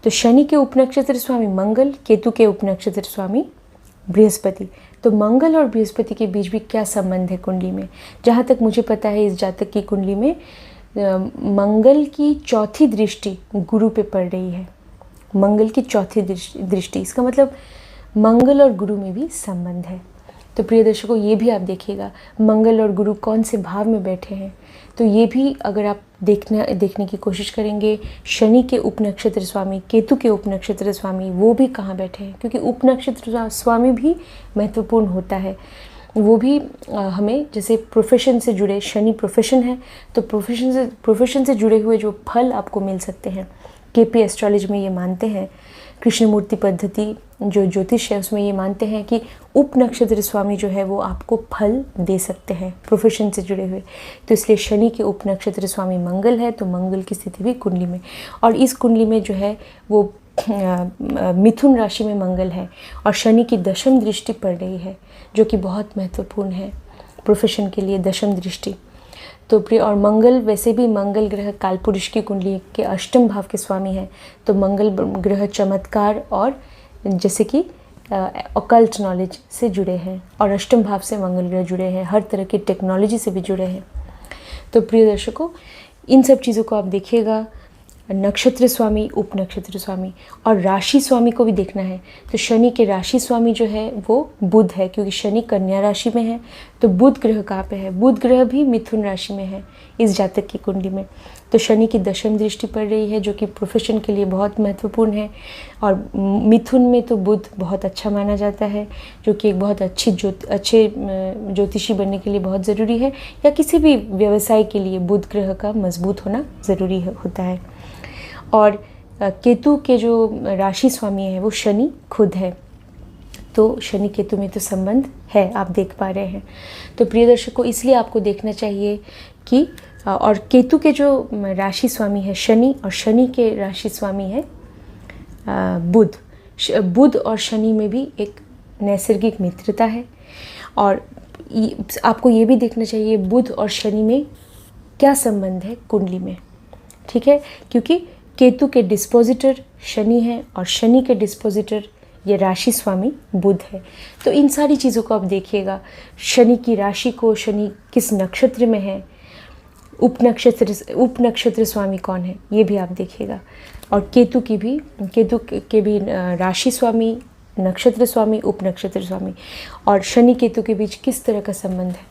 तो शनि के उप नक्षत्र स्वामी मंगल, केतु के उप नक्षत्र स्वामी बृहस्पति। तो मंगल और बृहस्पति के बीच भी क्या संबंध है कुंडली में? जहाँ तक मुझे पता है, इस जातक की कुंडली में मंगल की चौथी दृष्टि गुरु पे पड़ रही है। मंगल की चौथी दृष्टि, इसका मतलब मंगल और गुरु में भी संबंध है। तो प्रिय दर्शकों, ये भी आप देखिएगा मंगल और गुरु कौन से भाव में बैठे हैं। तो ये भी अगर आप देखने की कोशिश करेंगे, शनि के उप नक्षत्र स्वामी, केतु के उप नक्षत्र स्वामी वो भी कहाँ बैठे हैं, क्योंकि उप नक्षत्र स्वामी भी महत्वपूर्ण होता है। वो भी हमें, जैसे प्रोफेशन से जुड़े, शनि प्रोफेशन है तो प्रोफेशन से जुड़े हुए जो फल आपको मिल सकते हैं, केपी एस्ट्रोलॉजी में ये मानते हैं, कृष्णमूर्ति पद्धति जो ज्योतिष है उसमें ये मानते हैं कि उप नक्षत्र स्वामी जो है वो आपको फल दे सकते हैं प्रोफेशन से जुड़े हुए। तो इसलिए शनि के उप नक्षत्र स्वामी मंगल है, तो मंगल की स्थिति भी कुंडली में, और इस कुंडली में जो है वो मिथुन राशि में मंगल है और शनि की दशम दृष्टि पड़ रही है, जो कि बहुत महत्वपूर्ण है प्रोफेशन के लिए, दशम दृष्टि। तो प्रिय, और मंगल, वैसे भी मंगल ग्रह कालपुरुष की कुंडली के अष्टम भाव के स्वामी है। तो मंगल ग्रह चमत्कार और जैसे कि ऑकल्ट नॉलेज से जुड़े हैं, और अष्टम भाव से मंगल ग्रह जुड़े हैं, हर तरह की टेक्नोलॉजी से भी जुड़े हैं। तो प्रिय दर्शकों, इन सब चीज़ों को आप देखिएगा, नक्षत्र स्वामी, उप नक्षत्र स्वामी और राशि स्वामी को भी देखना है। तो शनि के राशि स्वामी जो है वो बुध है, क्योंकि शनि कन्या राशि में है। तो बुध ग्रह कहाँ पे है? बुध ग्रह भी मिथुन राशि में है इस जातक की कुंडली में। तो शनि की दशम दृष्टि पड़ रही है, जो कि प्रोफेशन के लिए बहुत महत्वपूर्ण है। और मिथुन में तो बुध बहुत अच्छा माना जाता है, जो कि एक बहुत अच्छे ज्योतिषी बनने के लिए बहुत ज़रूरी है, या किसी भी व्यवसाय के लिए बुध ग्रह का मजबूत होना ज़रूरी होता है। और केतु के जो राशि स्वामी है वो शनि खुद है, तो शनि केतु में तो संबंध है, आप देख पा रहे हैं। तो प्रिय दर्शकों, इसलिए आपको देखना चाहिए कि और केतु के जो राशि स्वामी है शनि, और शनि के राशि स्वामी है बुध। बुध और शनि में भी एक नैसर्गिक मित्रता है। और आपको ये भी देखना चाहिए बुध और शनि में क्या संबंध है कुंडली में, ठीक है, क्योंकि केतु के डिस्पोजिटर शनि है और शनि के डिस्पोजिटर ये राशि स्वामी बुध है। तो इन सारी चीज़ों को आप देखिएगा, शनि की राशि को, शनि किस नक्षत्र में है, उपनक्षत्र स्वामी कौन है, ये भी आप देखिएगा। और केतु के भी राशि स्वामी, नक्षत्र स्वामी, उपनक्षत्र स्वामी, और शनि केतु के बीच किस तरह का संबंध है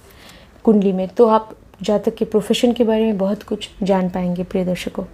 कुंडली में, तो आप जातक के प्रोफेशन के बारे में बहुत कुछ जान पाएंगे प्रिय दर्शकों।